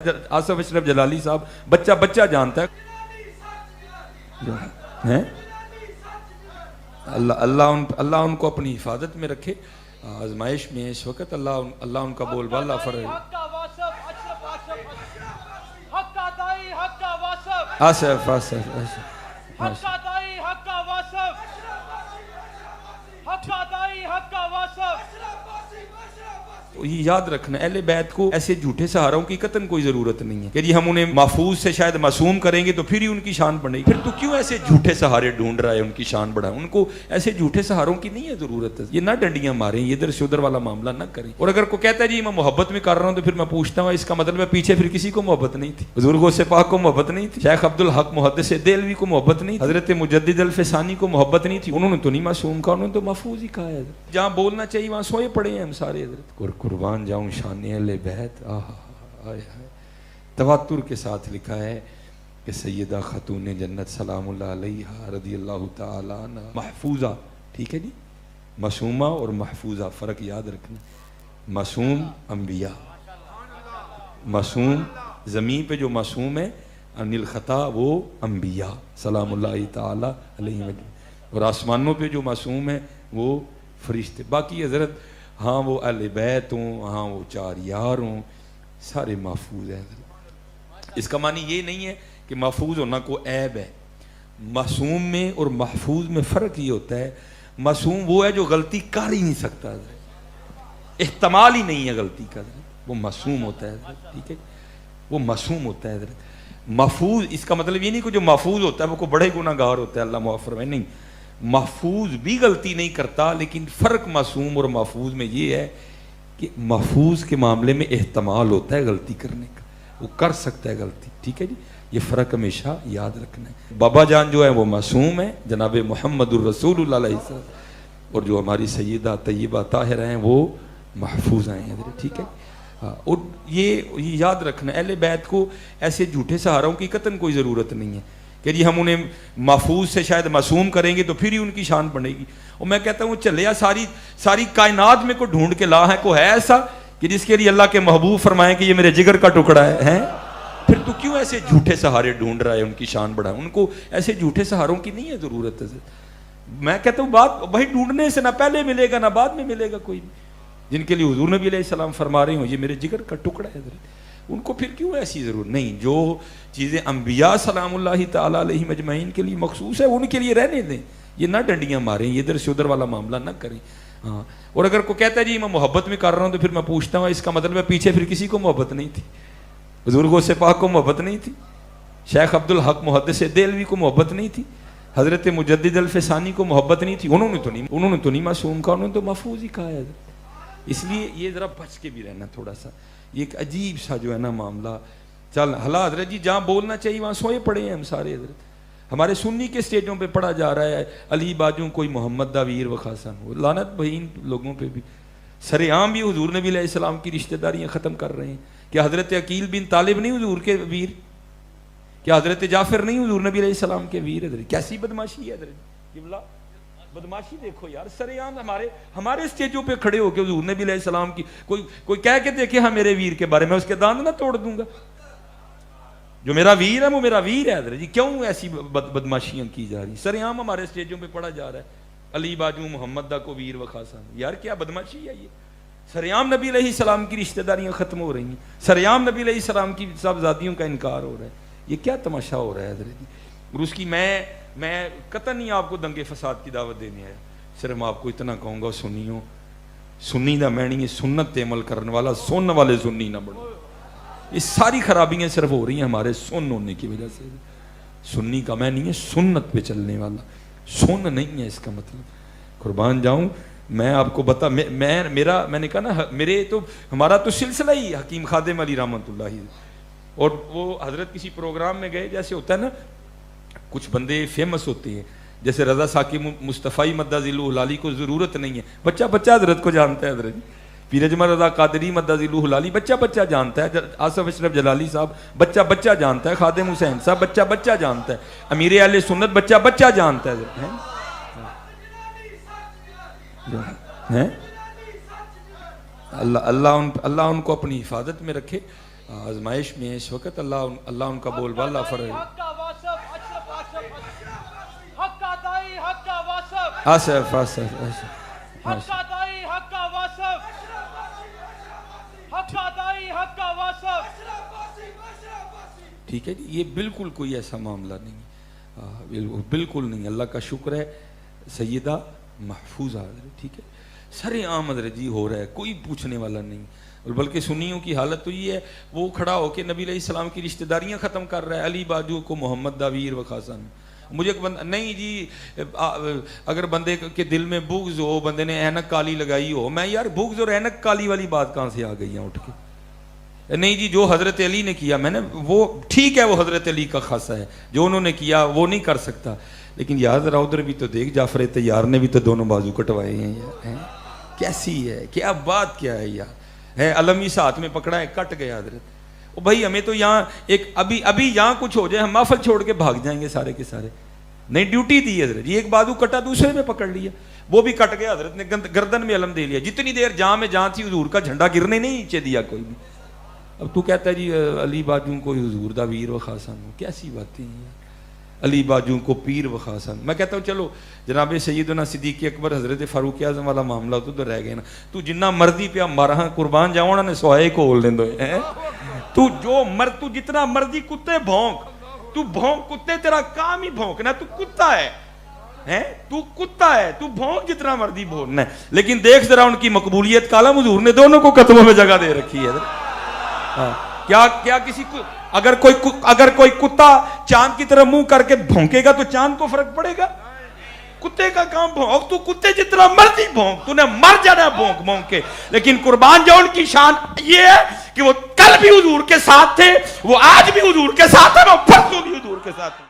آصف اشرف جلالی صاحب بچہ بچہ جانتا ہے اللہ ان کو اپنی حفاظت میں رکھے، آزمائش میں اس وقت اللہ ان کا بول بالا فرے۔ آصف یہ یاد رکھنا، اہل بیت کو ایسے جھوٹے سہاروں کی قطعاً کوئی ضرورت نہیں ہے کہ جی ہم انہیں محفوظ سے شاید معصوم کریں گے تو پھر ہی ان کی شان بڑھے گی۔ پھر تو کیوں ایسے جھوٹے سہارے ڈھونڈ رہا ہے ان کی شان بڑھائے؟ ان کو ایسے جھوٹے سہاروں کی نہیں ہے ضرورت ہے، یہ نہ ڈنڈیاں ماریں، یہ ادھر سے ادھر والا معاملہ نہ کریں۔ اور اگر کوئی کہتا ہے جی میں محبت میں کر رہا ہوں تو پھر میں پوچھتا ہوں اس کا مطلب ہے پیچھے پھر کسی کو محبت نہیں تھی؟ بزرگوں سے پاک کو محبت نہیں تھی؟ شیخ عبدالحق محدث دہلوی کو محبت نہیں تھی؟ حضرت مجدد الفسانی کو محبت نہیں تھی؟ انہوں نے تو نہیں معصوم کہا، انہوں نے تو محفوظ ہی کہا ہے۔ جہاں بولنا چاہیے وہاں سوئے پڑے ہیں ہم سارے حضرت۔ قربان جاؤں شان اہل بیت۔ تواتر کے ساتھ لکھا ہے کہ سیدہ خاتون جنت سلام اللہ علیہا رضی اللہ تعالی عنہ محفوظہ، ٹھیک ہے جی، معصومہ اور محفوظہ فرق یاد رکھنا۔ معصوم انبیاء، معصوم زمین پہ جو معصوم ہے عن الخطا وہ انبیاء سلام اللہ تعالی علیہ، اور آسمانوں پہ جو معصوم ہے وہ فرشتے۔ باقی حضرت ہاں وہ اہل بیت ہوں، ہاں وہ چار یار ہوں، سارے محفوظ ہیں۔ اس کا معنی یہ نہیں ہے کہ محفوظ ہونا کو عیب ہے۔ معصوم میں اور محفوظ میں فرق یہ ہوتا ہے، معصوم وہ ہے جو غلطی کر ہی نہیں سکتا، احتمال ہی نہیں ہے غلطی کا، وہ معصوم ہوتا ہے، ٹھیک ہے، وہ معصوم ہوتا ہے۔ محفوظ اس کا مطلب یہ نہیں کہ جو محفوظ ہوتا ہے وہ کوئی بڑے گناہ گار ہوتا ہے، اللہ معاف فرمائے، نہیں، محفوظ بھی غلطی نہیں کرتا، لیکن فرق معصوم اور محفوظ میں یہ ہے کہ محفوظ کے معاملے میں احتمال ہوتا ہے غلطی کرنے کا، وہ کر سکتا ہے غلطی، ٹھیک ہے جی، یہ فرق ہمیشہ یاد رکھنا ہے۔ بابا جان جو ہے وہ معصوم ہے، جناب محمد الرسول اللہ علیہ وسلم، اور جو ہماری سیدہ طیبہ طاہرہ ہیں وہ محفوظ ہیں، ٹھیک ہے۔ اور یہ یاد رکھنا، اہل بیت کو ایسے جھوٹے سہاروں کی قطعاً کوئی ضرورت نہیں ہے کہ جی ہم انہیں محفوظ سے شاید معصوم کریں گے تو پھر ہی ان کی شان بڑھے گی۔ اور میں کہتا ہوں چلیا ساری کائنات میں کوئی ڈھونڈ کے لا ہے، کوئی ہے ایسا کہ جس کے لیے اللہ کے محبوب فرمائیں کہ یہ میرے جگر کا ٹکڑا ہے؟ پھر تو کیوں ایسے جھوٹے سہارے ڈھونڈ رہا ہے ان کی شان بڑھائے؟ ان کو ایسے جھوٹے سہاروں کی نہیں ہے ضرورت ہے۔ میں کہتا ہوں بات وہی ڈھونڈنے سے نہ پہلے ملے گا نہ بعد میں ملے گا کوئی بھی، جن کے لیے حضور نبی علیہ السلام فرما رہے ہوں یہ میرے جگر کا ٹکڑا ہے، ان کو پھر کیوں ایسی ضرورت نہیں؟ جو چیزیں انبیاء سلام اللہ تعالی علیہ مجمعین کے لیے مخصوص ہے ان کے لیے رہنے دیں، یہ نہ ڈنڈیاں ماریں، یہ ادھر سے ادھر والا معاملہ نہ کریں۔ ہاں، اور اگر کوئی کہتا ہے جی میں محبت میں کر رہا ہوں تو پھر میں پوچھتا ہوں اس کا مطلب ہے پیچھے پھر کسی کو محبت نہیں تھی؟ بزرگوں سے پاک کو محبت نہیں تھی؟ شیخ عبدالحق محدث دہلوی کو محبت نہیں تھی؟ حضرت مجدد الفسانی کو محبت نہیں تھی؟ انہوں نے تو نہیں معصوم کہا، انہوں نے تو محفوظ ہی کہا ہے۔ اس لیے یہ ذرا بچ کے بھی رہنا تھوڑا سا، یہ ایک عجیب سا جو ہے نا معاملہ چل حلا حضرت جی، جہاں بولنا چاہیے وہاں سوئے پڑے ہیں ہم سارے حضرت۔ ہمارے سنی کے سٹیجوں پہ پڑھا جا رہا ہے علی باجوں کوئی محمد دا ویر وخاصن ہو، لعنت بھائی ان لوگوں پہ بھی۔ سر عام بھی حضور نبی علیہ السلام کی رشتہ داریاں ختم کر رہے ہیں۔ کیا حضرت عقیل بن طالب نہیں حضور کے ویر؟ کیا حضرت جعفر نہیں حضور نبی علیہ السلام کے ویر؟ حضرت کیسی بدماشی ہے حضرت، بدماشی دیکھو یار، سر عام ہمارے سٹیجوں پہ کھڑے ہو کے حضور نبی علیہ السلام کی کوئی کہہ کے دیکھے ہاں میرے ویر کے بارے میں، اس کے داند نہ توڑ دوں گا۔ جو میرا ویر ہے وہ میرا ویر ہے حضرت جی، کیوں ایسی بدماشیاں کی جا رہی؟ سر عام ہمارے سٹیجوں پہ پڑھا جا رہا ہے علی باجو محمد دا کو ویر وخاصن، یار کیا بدماشی ہے یہ؟ سر عام نبی علیہ السلام کی رشتہ داریاں ختم ہو رہی ہیں، سر عام نبی علیہ السلام کی سب ذاتیوں کا انکار ہو رہا ہے، یہ کیا تماشا ہو رہا ہے حضرت جی؟ اور اس کی میں قطعا نہیں آپ کو دنگے فساد کی دعوت دینے آیا، صرف میں آپ کو اتنا کہوں گا سنیوں، سنی دا میں نہیں، سنت تے عمل کرنے والا سنن والے سنی نہ بڑھو۔ یہ ساری خرابیاں صرف ہو رہی ہیں ہمارے سن ہونے کی وجہ سے۔ سنی کا میں نہیں ہے، سنت پہ چلنے والا، سن نہیں ہے اس کا مطلب۔ قربان جاؤں میں آپ کو بتا، میں نے کہا نا میرے تو ہمارا تو سلسلہ ہی حکیم خادم علی رحمۃ اللہ، اور وہ حضرت کسی پروگرام میں گئے، جیسے ہوتا ہے نا کچھ بندے فیمس ہوتے ہیں، جیسے رضا ثاقب مصطفی مدہ ذلہ العالی کو ضرورت نہیں ہے، بچہ حضرت کو جانتا ہے حضرت، پیر اجمل رضا قادری مدہ ذلہ العالی بچہ جانتا ہے، آصف اشرف جلالی صاحب بچہ جانتا ہے، خادم حسین صاحب بچہ جانتا ہے، امیر اہل سنت بچہ جانتا ہے۔ اللہ ان کو اپنی حفاظت میں رکھے، آزمائش میں اس وقت اللہ ان کا بول بالا فرمائے آصف ٹھیک ہے جی، یہ بالکل کوئی ایسا معاملہ نہیں، بالکل نہیں۔ اللہ کا شکر ہے سیدہ محفوظہ، ٹھیک ہے، سر عام حضرت جی ہو رہا ہے، کوئی پوچھنے والا نہیں۔ اور بلکہ سنیوں کی حالت تو یہ ہے، وہ کھڑا ہو کے نبی علیہ السلام کی رشتہ داریاں ختم کر رہا ہے، علی باجو کو محمد داویر و خاصن۔ مجھے نہیں جی، اگر بندے کے دل میں بغض ہو، بندے نے اینک کالی لگائی ہو، میں یار بغض اور اینک کالی والی بات کہاں سے آ گئی ہیں اٹھ کے؟ نہیں جی، جو حضرت علی نے کیا میں نے وہ ٹھیک ہے، وہ حضرت علی کا خاصہ ہے، جو انہوں نے کیا وہ نہیں کر سکتا، لیکن یار ذرا ادھر بھی تو دیکھ، جعفر طیار نے بھی تو دونوں بازو کٹوائے ہیں یار، کیسی ہے، کیا بات کیا ہے یار، ہے علم اس ہاتھ میں پکڑا ہے، کٹ گیا حضرت۔ او بھائی ہمیں تو یہاں ایک ابھی یہاں کچھ ہو جائے ہم محفل چھوڑ کے بھاگ جائیں گے سارے کے سارے، نہیں ڈیوٹی دی حضرت جی، ایک بازو کٹا دوسرے میں پکڑ لیا، وہ بھی کٹ گیا، حضرت نے گردن میں علم دے لیا، جتنی دیر جہاں میں جہاں تھی حضور کا جھنڈا گرنے نہیں نیچے دیا کوئی بھی۔ اب تو کہتا ہے جی علی باجوں کو حضور دا ویر و خاصن ہو، کیسی باتیں ہیں، علی باجوں کو پیر و خاصن۔ میں کہتا ہوں چلو جناب سیدنا صدیق اکبر حضرت فاروق اعظم والا معاملہ تو رہ گئے نا، تو جنہ مرضی پہ مارا قربان جاؤں نے سوائے کو ہول دیں دو، تو جتنا مرضی کتے بھونک، تو بھونک کتے، تیرا کام ہی بھونکنا، تو کتا ہے، تو کتا ہے، تو بھونک جتنا مرضی بھونکنا ہے، لیکن دیکھ ذرا ان کی مقبولیت کا عالم حضور نے دونوں کو قدموں میں جگہ دے رکھی ہے۔ کیا کسی کو اگر کوئی کتا چاند کی طرف منہ کر کے بھونکے گا تو چاند کو فرق پڑے گا؟ کتے کا کام بھونک، تو کتے جتنا مرضی بھونک، تو نے مر جانا ہے بھونک بھونک کے، لیکن قربان جاؤں کی شان یہ ہے کہ وہ کل بھی حضور کے ساتھ تھے، وہ آج بھی حضور کے ساتھ ہیں، وہ پرسوں بھی حضور کے ساتھ ہیں۔